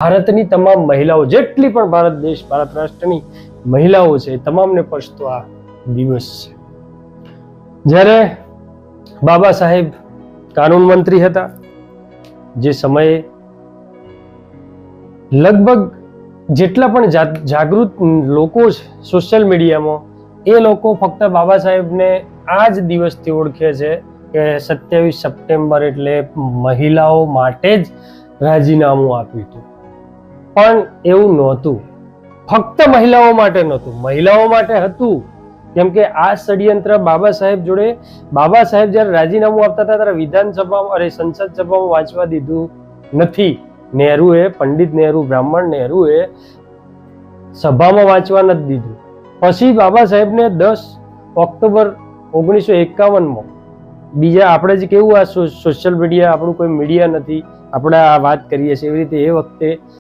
ભારતની તમામ મહિલાઓ, જેટલી પણ ભારત રાષ્ટ્રની મહિલાઓ છે, તમામને પછતો આ દિવસ છે. જ્યારે બાબા સાહેબ કાનૂન મંત્રી હતા, જે સમયે લગભગ જેટલા પણ જાગૃત લોકો છે સોશિયલ મીડિયામાં, એ લોકો ફક્ત બાબા સાહેબને આ જ દિવસથી ઓળખે છે કે 27 સપ્ટેમ્બર એટલે મહિલાઓ માટે જ રાજીનામું આપ્યું હતું. પણ એવું નહોતું. ફક્ત મહિલાઓ માટે નહોતું, મહિલાઓ માટે હતું. કેમ કે આ ષડયંત્ર બાબા સાહેબ જ્યારે રાજીનામું આપતા હતા ત્યારે વિધાનસભામાં સંસદ સભામાં વાંચવા દીધું નથી. નહેરુએ, પંડિત નહેરુ, બ્રાહ્મણ નહેરુએ સભામાં વાંચવા નથી દીધું. પછી બાબા સાહેબને 10 ઓક્ટોબર 1951માં બીજા, આપણે જ કેવું આ સોશિયલ મીડિયા, આપણું કોઈ મીડિયા નથી, આપણે આ વાત કરીએ છીએ, એવી રીતે એ વખતે